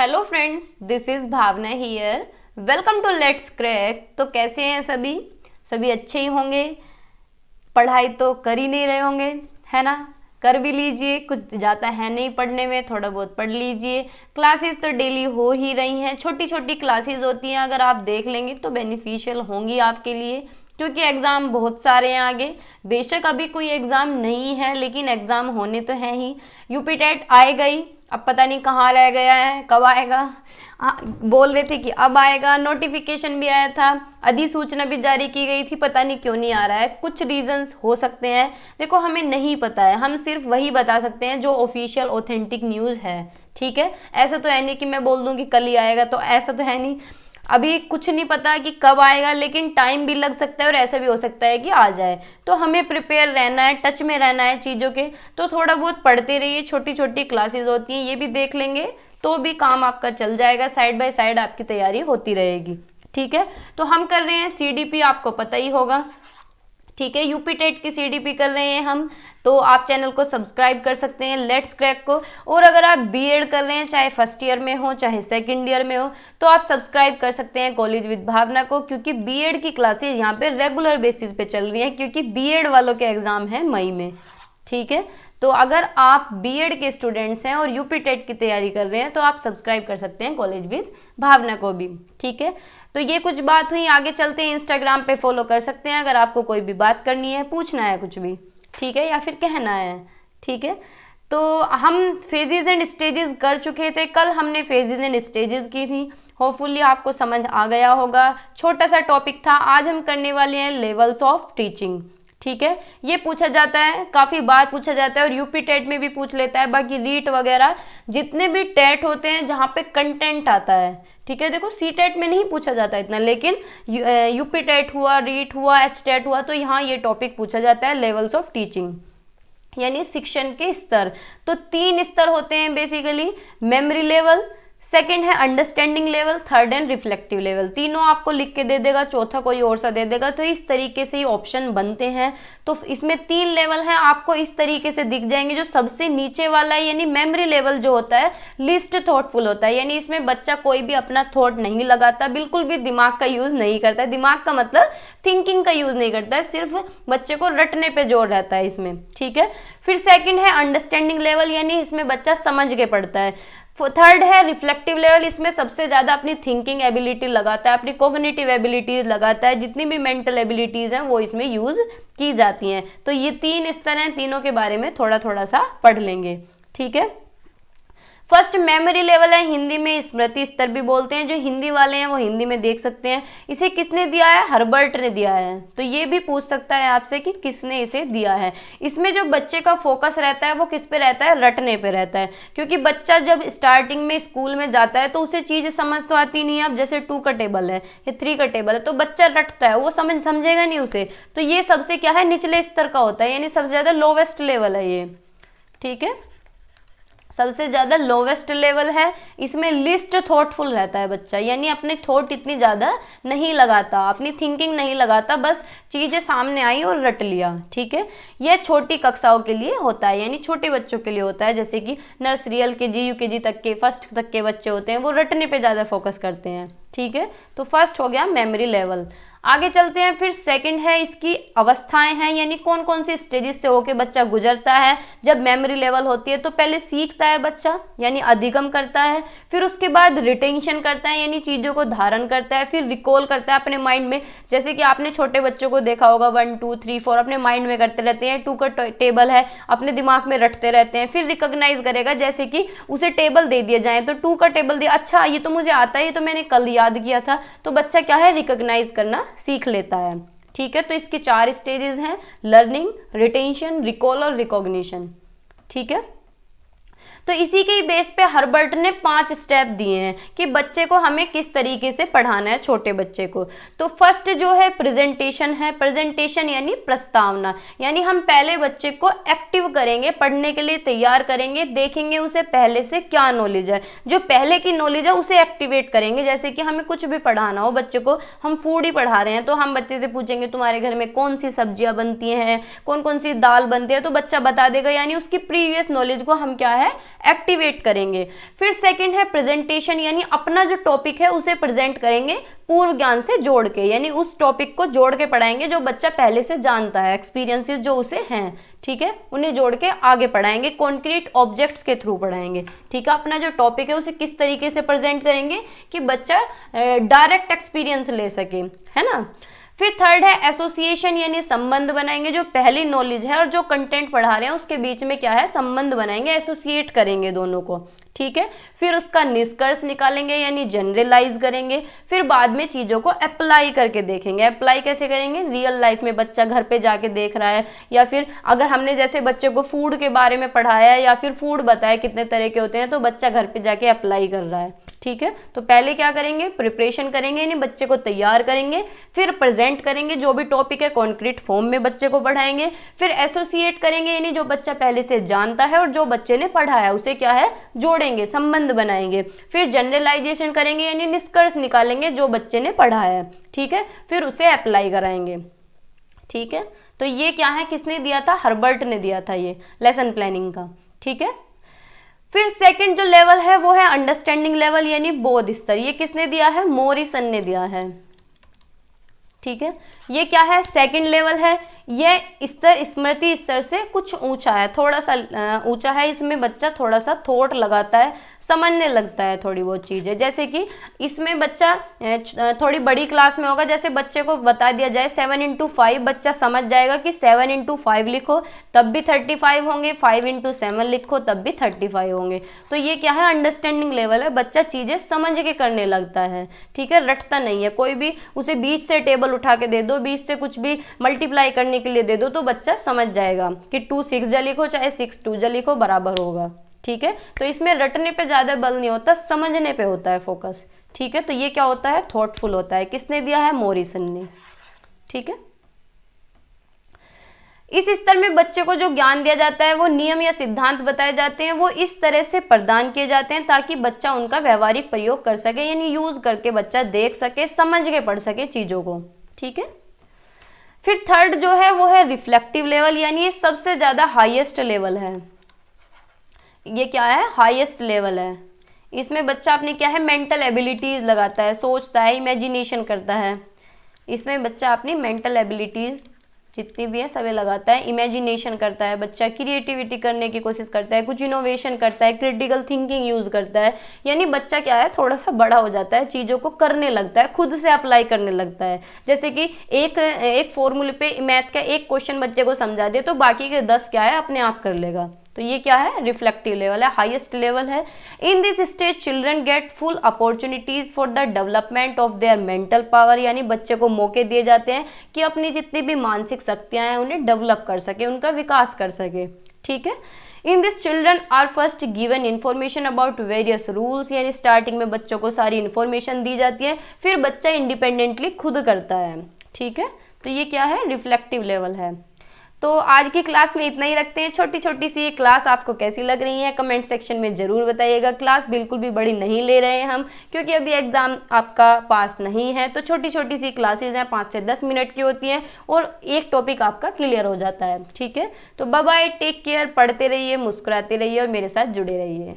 Hello friends, this is Bhavna here. Welcome to let's crack. तो कैसे हैं सभी? सभी अच्छे ही होंगे। पढ़ाई तो कर ही नहीं रहे होंगे, है ना? कर भी लीजिए, कुछ जाता है नहीं पढ़ने में, थोड़ा बहुत पढ़ लीजिए। क्लासेस तो डेली हो ही रही हैं, छोटी छोटी क्लासेस होती हैं, अगर आप देख लेंगे तो बेनिफिशियल होंगी आपके लिए, क्योंकि एग्ज़ाम बहुत सारे हैं आगे। बेशक अभी कोई एग्ज़ाम नहीं है, लेकिन एग्ज़ाम होने तो हैं ही। यूपी टेट आएगा ही, अब पता नहीं कहाँ रह गया है, कब आएगा। बोल रहे थे कि अब आएगा, नोटिफिकेशन भी आया था, अधिसूचना भी जारी की गई थी, पता नहीं क्यों नहीं आ रहा है। कुछ रीजंस हो सकते हैं, देखो हमें नहीं पता है, हम सिर्फ वही बता सकते हैं जो ऑफिशियल ऑथेंटिक न्यूज़ है। ठीक है, ऐसा तो है नहीं कि मैं बोल दूं कि कल ही आएगा, तो ऐसा तो है नहीं। अभी कुछ नहीं पता कि कब आएगा, लेकिन टाइम भी लग सकता है और ऐसा भी हो सकता है कि आ जाए। तो हमें प्रिपेयर रहना है, टच में रहना है चीज़ों के। तो थोड़ा बहुत पढ़ते रहिए, छोटी छोटी क्लासेस होती हैं, ये भी देख लेंगे तो भी काम आपका चल जाएगा, साइड बाय साइड आपकी तैयारी होती रहेगी। ठीक है, तो हम कर रहे हैं सीडीपी, आपको पता ही होगा। ठीक है, यूपी टेट की सीडीपी कर रहे हैं हम, तो आप चैनल को सब्सक्राइब कर सकते हैं लेट्स क्रैक को। और अगर आप बीएड कर रहे हैं, चाहे फर्स्ट ईयर में हो चाहे सेकंड ईयर में हो, तो आप सब्सक्राइब कर सकते हैं कॉलेज विद भावना को, क्योंकि बीएड की क्लासेज यहाँ पे रेगुलर बेसिस पे चल रही हैं, क्योंकि बीएड वालों के एग्जाम है मई में। ठीक है, तो अगर आप बीएड के स्टूडेंट्स हैं और यूपी टेट की तैयारी कर रहे हैं, तो आप सब्सक्राइब कर सकते हैं कॉलेज विद भावना को भी। ठीक है, तो ये कुछ बात हुई, आगे चलते हैं। इंस्टाग्राम पे फॉलो कर सकते हैं अगर आपको कोई भी बात करनी है, पूछना है कुछ भी, ठीक है, या फिर कहना है। ठीक है, तो हम फेजेस एंड स्टेजेस कर चुके थे, कल हमने फेजेस एंड स्टेजेस की थी। होपफुली आपको समझ आ गया होगा, छोटा सा टॉपिक था। आज हम करने वाले हैं लेवल्स ऑफ टीचिंग। ठीक है, ये पूछा जाता है, काफ़ी बार पूछा जाता है, और यूपी टेट में भी पूछ लेता है। बाकी रीट वगैरह जितने भी टेट होते हैं जहाँ पे कंटेंट आता है, ठीक है, देखो सी टेट में नहीं पूछा जाता इतना, लेकिन यूपी टेट हुआ, रीट हुआ, एच टेट हुआ, तो यहाँ ये टॉपिक पूछा जाता है, लेवल्स ऑफ टीचिंग, यानी शिक्षण के स्तर। तो 3 स्तर होते हैं बेसिकली, मेमोरी लेवल, सेकंड है understanding level, third and reflective level. तीनों आपको लिख के दे देगा, चौथा कोई और सा दे देगा, तो इस तरीके से ये ऑप्शन बनते हैं। तो इसमें 3 लेवल हैं, आपको इस तरीके से दिख जाएंगे। जो सबसे नीचे वाला है यानी मेमोरी लेवल जो होता है, लिस्ट थॉटफुल होता है, यानी इसमें बच्चा कोई भी अपना थॉट नहीं लगाता, बिल्कुल भी दिमाग का यूज नहीं करता है। दिमाग का मतलब थिंकिंग का यूज नहीं करता है, सिर्फ बच्चे को रटने पे जोर रहता है इसमें। ठीक है, फिर सेकंड है अंडरस्टैंडिंग लेवल, यानी इसमें बच्चा समझ के पढ़ता है। थर्ड है रिफ्लेक्टिव लेवल, इसमें सबसे ज़्यादा अपनी थिंकिंग एबिलिटी लगाता है, अपनी कॉग्निटिव एबिलिटीज लगाता है, जितनी भी मेंटल एबिलिटीज़ हैं वो इसमें यूज़ की जाती हैं। तो ये 3 स्तर हैं, तीनों के बारे में थोड़ा थोड़ा सा पढ़ लेंगे। ठीक है, फर्स्ट मेमोरी लेवल है, हिंदी में स्मृति स्तर भी बोलते हैं। जो हिंदी वाले हैं वो हिंदी में देख सकते हैं। इसे किसने दिया है? हर्बर्ट ने दिया है। तो ये भी पूछ सकता है आपसे कि किसने इसे दिया है। इसमें जो बच्चे का फोकस रहता है वो किस पे रहता है? रटने पे रहता है, क्योंकि बच्चा जब स्टार्टिंग में स्कूल में जाता है तो उसे चीज़ समझ तो आती नहीं है। अब जैसे 2 का टेबल है या 3 का टेबल है, तो बच्चा रटता है, वो समझेगा नहीं उसे। तो ये सबसे क्या है? निचले स्तर का होता है, यानी सबसे ज़्यादा लोवेस्ट लेवल है ये। ठीक है, सबसे ज़्यादा लोवेस्ट लेवल है। इसमें लिस्ट थॉटफुल रहता है बच्चा, यानी अपने थॉट इतनी ज़्यादा नहीं लगाता, अपनी थिंकिंग नहीं लगाता, बस चीज़ें सामने आई और रट लिया। ठीक है, यह छोटी कक्षाओं के लिए होता है, यानी छोटे बच्चों के लिए होता है, जैसे कि नर्सरी, LKG, UKG तक के, फर्स्ट तक के बच्चे होते हैं, वो रटने पे ज़्यादा फोकस करते हैं। ठीक है, तो फर्स्ट हो गया मेमोरी लेवल। आगे चलते हैं, फिर सेकंड है इसकी अवस्थाएं हैं, यानी कौन कौन सी स्टेजेस से होके बच्चा गुजरता है। जब मेमोरी लेवल होती है तो पहले सीखता है बच्चा, यानी अधिगम करता है, फिर उसके बाद रिटेंशन करता है, यानी चीज़ों को धारण करता है, फिर रिकॉल करता है अपने माइंड में। जैसे कि आपने छोटे बच्चों को देखा होगा, 1 2 3 4 अपने माइंड में करते रहते हैं, 2 का टेबल है अपने दिमाग में रटते रहते हैं, फिर रिकॉग्नाइज करेगा। जैसे कि उसे टेबल दे दिया जाए, तो 2 का टेबल दिया, अच्छा ये तो मुझे आता है, ये तो मैंने कल याद किया था, तो बच्चा क्या है? रिकॉग्नाइज करना सीख लेता है। ठीक है, तो इसके 4 स्टेजेस हैं, लर्निंग, रिटेंशन, रिकॉल और रिकॉग्निशन। ठीक है, तो इसी के बेस पे हर्बर्ट ने 5 स्टेप दिए हैं कि बच्चे को हमें किस तरीके से पढ़ाना है, छोटे बच्चे को। तो फर्स्ट जो है प्रेजेंटेशन है। प्रेजेंटेशन यानी प्रस्तावना, यानी हम पहले बच्चे को एक्टिव करेंगे, पढ़ने के लिए तैयार करेंगे, देखेंगे उसे पहले से क्या नॉलेज है, जो पहले की नॉलेज है उसे एक्टिवेट करेंगे। जैसे कि हमें कुछ भी पढ़ाना हो बच्चे को, हम फूड ही पढ़ा रहे हैं, तो हम बच्चे से पूछेंगे तुम्हारे घर में कौन सी सब्जियां बनती हैं, कौन कौन सी दाल बनती है, तो बच्चा बता देगा, यानी उसकी प्रीवियस नॉलेज को हम क्या है? एक्टिवेट करेंगे। फिर सेकंड है प्रेजेंटेशन, यानी अपना जो टॉपिक है उसे प्रेजेंट करेंगे पूर्व ज्ञान से जोड़ के, यानी उस टॉपिक को जोड़ के पढ़ाएंगे जो बच्चा पहले से जानता है, एक्सपीरियंसेस जो उसे हैं, ठीक है, उन्हें जोड़ के आगे पढ़ाएंगे, कॉन्क्रीट ऑब्जेक्ट्स के थ्रू पढ़ाएंगे, ठीक है। अपना जो टॉपिक है उसे किस तरीके से प्रेजेंट करेंगे कि बच्चा डायरेक्ट एक्सपीरियंस ले सके, है ना। फिर थर्ड है एसोसिएशन, यानी संबंध बनाएंगे, जो पहली नॉलेज है और जो कंटेंट पढ़ा रहे हैं उसके बीच में क्या है, संबंध बनाएंगे, एसोसिएट करेंगे दोनों को, ठीक है। फिर उसका निष्कर्ष निकालेंगे, यानी जनरलाइज करेंगे। फिर बाद में चीज़ों को अप्लाई करके देखेंगे। अप्लाई कैसे करेंगे, रियल लाइफ में बच्चा घर पे जाके देख रहा है, या फिर अगर हमने जैसे बच्चे को फूड के बारे में पढ़ाया है या फिर फूड बताया कितने तरह के होते हैं, तो बच्चा घर पे जाके अप्लाई कर रहा है, ठीक है। तो पहले क्या करेंगे, प्रिपरेशन करेंगे, यानी बच्चे को तैयार करेंगे। फिर प्रेजेंट करेंगे, जो भी टॉपिक है कॉन्क्रीट फॉर्म में बच्चे को पढ़ाएंगे। फिर एसोसिएट करेंगे, यानी जो बच्चा पहले से जानता है और जो बच्चे ने पढ़ा है उसे क्या है, जोड़ेंगे, संबंध बनाएंगे। फिर जनरलाइजेशन करेंगे, यानी निष्कर्ष निकालेंगे जो बच्चे ने पढ़ा है, ठीक है। फिर उसे अप्लाई कराएंगे, ठीक है। तो ये क्या है, किसने दिया था, हर्बर्ट ने दिया था ये लेसन प्लानिंग का, ठीक है। फिर सेकंड जो लेवल है वो है अंडरस्टैंडिंग लेवल, यानी बोध स्तर। ये किसने दिया है, मॉरिसन ने दिया है, ठीक है। ये क्या है, सेकंड लेवल है। ये स्तर स्मृति स्तर से कुछ ऊंचा है, थोड़ा सा ऊंचा है। इसमें बच्चा थोड़ा सा थॉट लगाता है, समझने लगता है थोड़ी बहुत चीज़ें। जैसे कि इसमें बच्चा थोड़ी बड़ी क्लास में होगा, जैसे बच्चे को बता दिया जाए 7 × 5, बच्चा समझ जाएगा कि 7 × 5 लिखो तब भी 35 होंगे, 5 × 7 लिखो तब भी 35 होंगे। तो ये क्या है, अंडरस्टैंडिंग लेवल है, बच्चा चीज़ें समझ के करने लगता है, ठीक है, रटता नहीं है। कोई भी उसे 20 से टेबल उठा के दे दो, 20 से कुछ भी मल्टीप्लाई करने के लिए दे दो, तो बच्चा समझ जाएगा कि 2 6 जा लिखो चाहे 6 2 जा लिखो बराबर होगा, ठीक है। तो इसमें रटने पे ज्यादा बल नहीं होता, समझने पे होता है फोकस, ठीक है। तो ये क्या होता है, थॉटफुल होता है। किसने दिया है, मॉरिसन ने, ठीक है। इस स्तर में बच्चे को जो ज्ञान दिया जाता है वो नियम या सिद्धांत बताए जाते हैं, वो इस तरह से प्रदान किए जाते हैं ताकि बच्चा उनका व्यवहारिक प्रयोग कर सके, यानी यूज करके बच्चा देख सके, समझ के पढ़ सके चीजों को, ठीक है। फिर थर्ड जो है वो है रिफ्लेक्टिव लेवल, यानी ये सबसे ज्यादा हाईएस्ट लेवल है। ये क्या है, हाईएस्ट लेवल है। इसमें बच्चा अपने क्या है, मेंटल एबिलिटीज लगाता है, सोचता है, इमेजिनेशन करता है। इसमें बच्चा अपनी मेंटल एबिलिटीज जितनी भी है सभी लगाता है, इमेजिनेशन करता है, बच्चा क्रिएटिविटी करने की कोशिश करता है, कुछ इनोवेशन करता है, क्रिटिकल थिंकिंग यूज करता है। यानी बच्चा क्या है, थोड़ा सा बड़ा हो जाता है, चीज़ों को करने लगता है, खुद से अप्लाई करने लगता है। जैसे कि एक फॉर्मूले पे मैथ का एक क्वेश्चन बच्चे को समझा दे तो बाकी के 10 क्या है अपने आप कर लेगा। तो ये क्या है, रिफ्लेक्टिव लेवल है, हाईएस्ट लेवल है। In this stage children get full opportunities for the development of their mental power, यानी बच्चे को मौके दिए जाते हैं कि अपनी जितनी भी मानसिक शक्तियां हैं उन्हें डेवलप कर सके, उनका विकास कर सके, ठीक है। In this children are first given information about various rules, यानी स्टार्टिंग में बच्चों को सारी इन्फॉर्मेशन दी जाती है, फिर बच्चा इंडिपेंडेंटली खुद करता है, ठीक है। तो ये क्या है, रिफ्लेक्टिव लेवल है। तो आज की क्लास में इतना ही रखते हैं। छोटी छोटी सी ये क्लास आपको कैसी लग रही है कमेंट सेक्शन में ज़रूर बताइएगा। क्लास बिल्कुल भी बड़ी नहीं ले रहे हैं हम, क्योंकि अभी एग्ज़ाम आपका पास नहीं है। तो छोटी छोटी सी क्लासेज हैं, 5 से 10 मिनट की होती हैं और एक टॉपिक आपका क्लियर हो जाता है, ठीक है। तो बाय बाय, टेक केयर, पढ़ते रहिए, मुस्कुराते रहिए और मेरे साथ जुड़े रहिए।